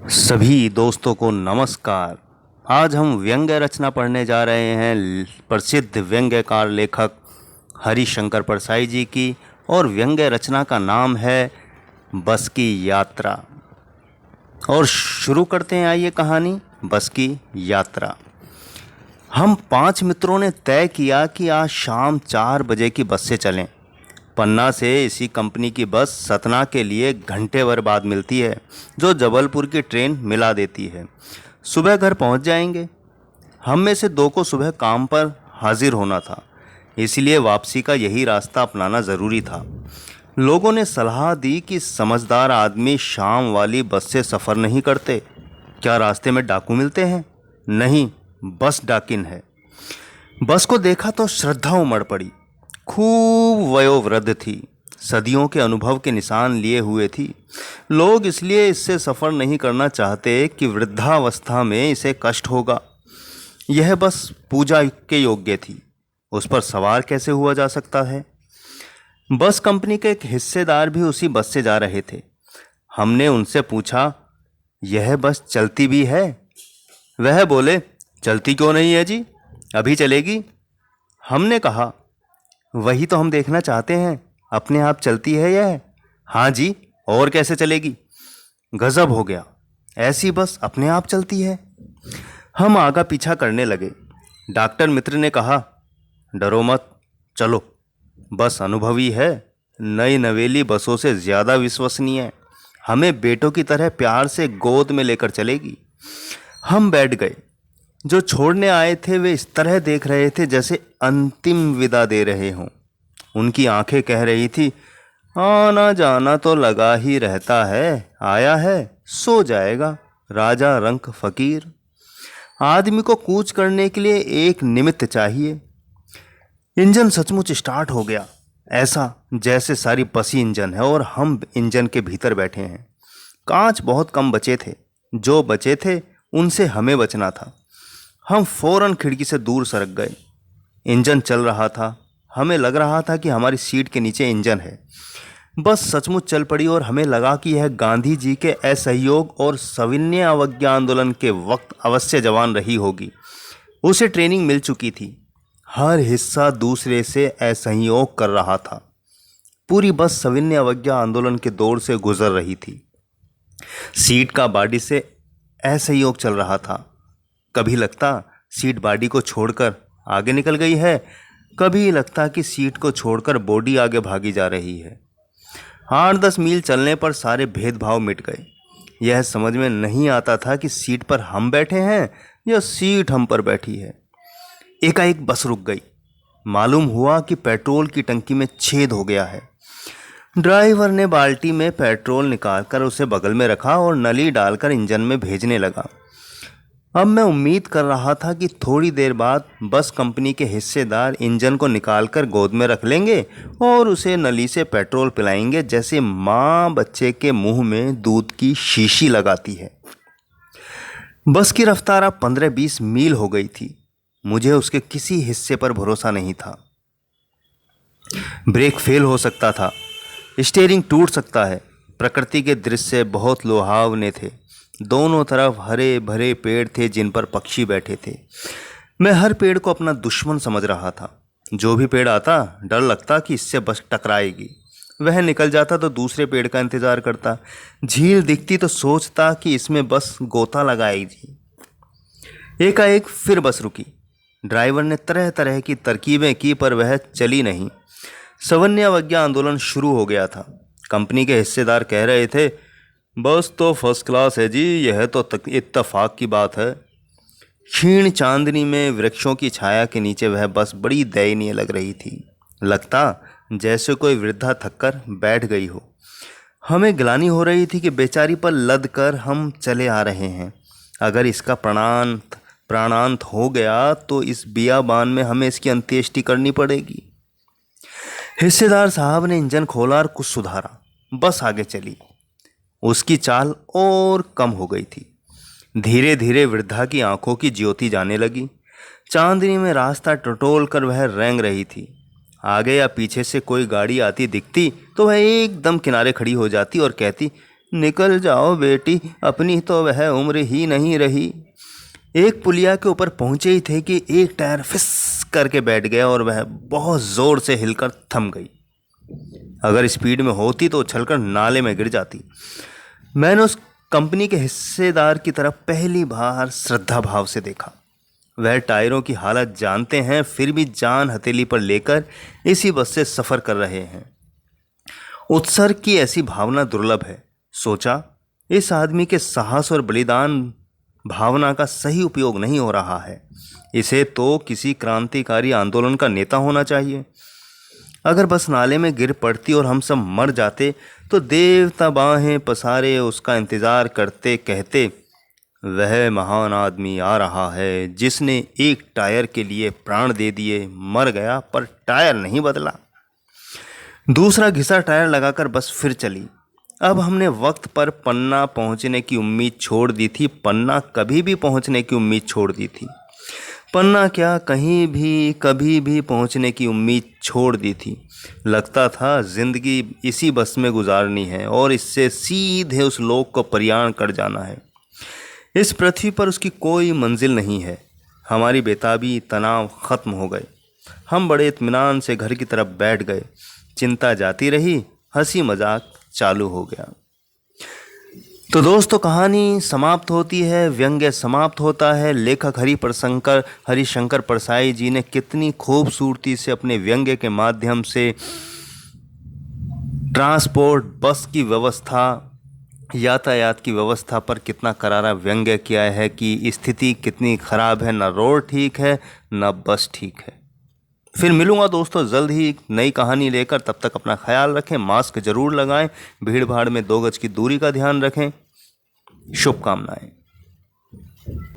सभी दोस्तों को नमस्कार। आज हम व्यंग्य रचना पढ़ने जा रहे हैं प्रसिद्ध व्यंग्यकार लेखक हरिशंकर परसाई जी की, और व्यंग्य रचना का नाम है बस की यात्रा। और शुरू करते हैं, आइए कहानी बस की यात्रा। हम 5 मित्रों ने तय किया कि आज शाम 4 बजे की बस से चलें। पन्ना से इसी कंपनी की बस सतना के लिए घंटे भर बाद मिलती है, जो जबलपुर की ट्रेन मिला देती है। सुबह घर पहुंच जाएंगे। हम में से 2 को सुबह काम पर हाजिर होना था, इसलिए वापसी का यही रास्ता अपनाना ज़रूरी था। लोगों ने सलाह दी कि समझदार आदमी शाम वाली बस से सफ़र नहीं करते। क्या रास्ते में डाकू मिलते हैं? नहीं, बस डाकिन है। बस को देखा तो श्रद्धा उमड़ पड़ी। खूब वयोवृद्ध थी, सदियों के अनुभव के निशान लिए हुए थी। लोग इसलिए इससे सफ़र नहीं करना चाहते कि वृद्धावस्था में इसे कष्ट होगा। यह बस पूजा के योग्य थी, उस पर सवार कैसे हुआ जा सकता है? बस कंपनी के एक हिस्सेदार भी उसी बस से जा रहे थे। हमने उनसे पूछा, यह बस चलती भी है? वह बोले, चलती क्यों नहीं है जी, अभी चलेगी। हमने कहा, वही तो हम देखना चाहते हैं, अपने आप चलती है यह? हाँ जी, और कैसे चलेगी? गजब हो गया, ऐसी बस अपने आप चलती है। हम आगा पीछा करने लगे। डॉक्टर मित्र ने कहा, डरो मत, चलो, बस अनुभवी है, नई नवेली बसों से ज़्यादा विश्वसनीय है, हमें बेटों की तरह प्यार से गोद में लेकर चलेगी। हम बैठ गए। जो छोड़ने आए थे वे इस तरह देख रहे थे जैसे अंतिम विदा दे रहे हों। उनकी आंखें कह रही थी, आना जाना तो लगा ही रहता है, आया है सो जाएगा, राजा रंक फकीर। आदमी को कूच करने के लिए एक निमित्त चाहिए। इंजन सचमुच स्टार्ट हो गया, ऐसा जैसे सारी बसी इंजन है और हम इंजन के भीतर बैठे हैं। कांच बहुत कम बचे थे, जो बचे थे उनसे हमें बचना था। हम फौरन खिड़की से दूर सरक गए। इंजन चल रहा था, हमें लग रहा था कि हमारी सीट के नीचे इंजन है। बस सचमुच चल पड़ी और हमें लगा कि यह गांधी जी के असहयोग और सविनय अवज्ञा आंदोलन के वक्त अवश्य जवान रही होगी। उसे ट्रेनिंग मिल चुकी थी, हर हिस्सा दूसरे से असहयोग कर रहा था। पूरी बस सविनय अवज्ञा आंदोलन के दौर से गुजर रही थी। सीट का बॉडी से असहयोग चल रहा था। कभी लगता सीट बॉडी को छोड़कर आगे निकल गई है, कभी लगता कि सीट को छोड़कर बॉडी आगे भागी जा रही है। 8-10 मील चलने पर सारे भेदभाव मिट गए। यह समझ में नहीं आता था कि सीट पर हम बैठे हैं या सीट हम पर बैठी है। एकाएक बस रुक गई। मालूम हुआ कि पेट्रोल की टंकी में छेद हो गया है। ड्राइवर ने बाल्टी में पेट्रोल निकालकर उसे बगल में रखा और नली डालकर इंजन में भेजने लगा। अब मैं उम्मीद कर रहा था कि थोड़ी देर बाद बस कंपनी के हिस्सेदार इंजन को निकालकर गोद में रख लेंगे और उसे नली से पेट्रोल पिलाएंगे, जैसे माँ बच्चे के मुंह में दूध की शीशी लगाती है। बस की रफ्तार अब 15-20 मील हो गई थी। मुझे उसके किसी हिस्से पर भरोसा नहीं था। ब्रेक फेल हो सकता था, स्टीयरिंग टूट सकता है। प्रकृति के दृश्य बहुत लुभावने थे। दोनों तरफ हरे भरे पेड़ थे जिन पर पक्षी बैठे थे। मैं हर पेड़ को अपना दुश्मन समझ रहा था। जो भी पेड़ आता डर लगता कि इससे बस टकराएगी। वह निकल जाता तो दूसरे पेड़ का इंतजार करता। झील दिखती तो सोचता कि इसमें बस गोता लगाएगी। एकाएक फिर बस रुकी। ड्राइवर ने तरह तरह की तरकीबें की पर वह चली नहीं। सविनय अवज्ञा आंदोलन शुरू हो गया था। कंपनी के हिस्सेदार कह रहे थे, बस तो फर्स्ट क्लास है जी, यह तो इत्तफाक की बात है। क्षीण चांदनी में वृक्षों की छाया के नीचे वह बस बड़ी दयनीय लग रही थी। लगता जैसे कोई वृद्धा थककर बैठ गई हो। हमें ग्लानि हो रही थी कि बेचारी पर लद कर हम चले आ रहे हैं। अगर इसका प्राणांत हो गया तो इस बियाबान में हमें इसकी अंत्येष्टि करनी पड़ेगी। हिस्सेदार साहब ने इंजन खोला और कुछ सुधारा। बस आगे चली। उसकी चाल और कम हो गई थी। धीरे धीरे वृद्धा की आंखों की ज्योति जाने लगी। चांदनी में रास्ता टटोल कर वह रेंग रही थी। आगे या पीछे से कोई गाड़ी आती दिखती तो वह एकदम किनारे खड़ी हो जाती और कहती, निकल जाओ बेटी, अपनी तो वह उम्र ही नहीं रही। एक पुलिया के ऊपर पहुंचे ही थे कि एक टायर फिस करके बैठ गया और वह बहुत जोर से हिलकर थम गई। अगर स्पीड में होती तो उछलकर नाले में गिर जाती। मैंने उस कंपनी के हिस्सेदार की तरफ पहली बार श्रद्धा भाव से देखा। वह टायरों की हालत जानते हैं, फिर भी जान हथेली पर लेकर इसी बस से सफ़र कर रहे हैं। उत्सर्ग की ऐसी भावना दुर्लभ है। सोचा, इस आदमी के साहस और बलिदान भावना का सही उपयोग नहीं हो रहा है। इसे तो किसी क्रांतिकारी आंदोलन का नेता होना चाहिए। अगर बस नाले में गिर पड़ती और हम सब मर जाते तो देवता बाहें पसारे उसका इंतज़ार करते, कहते, वह महान आदमी आ रहा है जिसने एक टायर के लिए प्राण दे दिए। मर गया पर टायर नहीं बदला। दूसरा घिसा टायर लगाकर बस फिर चली। अब हमने वक्त पर पन्ना पहुंचने की उम्मीद छोड़ दी थी। पन्ना कभी भी पहुंचने की उम्मीद छोड़ दी थी। पन्ना क्या, कहीं भी कभी भी पहुंचने की उम्मीद छोड़ दी थी। लगता था जिंदगी इसी बस में गुजारनी है और इससे सीधे उस लोक को प्रयाण कर जाना है। इस पृथ्वी पर उसकी कोई मंजिल नहीं है। हमारी बेताबी, तनाव खत्म हो गए। हम बड़े इत्मीनान से घर की तरफ बैठ गए। चिंता जाती रही, हंसी मजाक चालू हो गया। तो दोस्तों, कहानी समाप्त होती है, व्यंग्य समाप्त होता है। लेखक हरिशंकर परसाई जी ने कितनी खूबसूरती से अपने व्यंग्य के माध्यम से ट्रांसपोर्ट, बस की व्यवस्था, यातायात की व्यवस्था पर कितना करारा व्यंग्य किया है कि स्थिति कितनी खराब है। न रोड ठीक है, न बस ठीक है। फिर मिलूंगा दोस्तों जल्द ही नई कहानी लेकर। तब तक अपना ख्याल रखें, मास्क जरूर लगाएं, भीड़ भाड़ में 2 गज की दूरी का ध्यान रखें। शुभकामनाएं।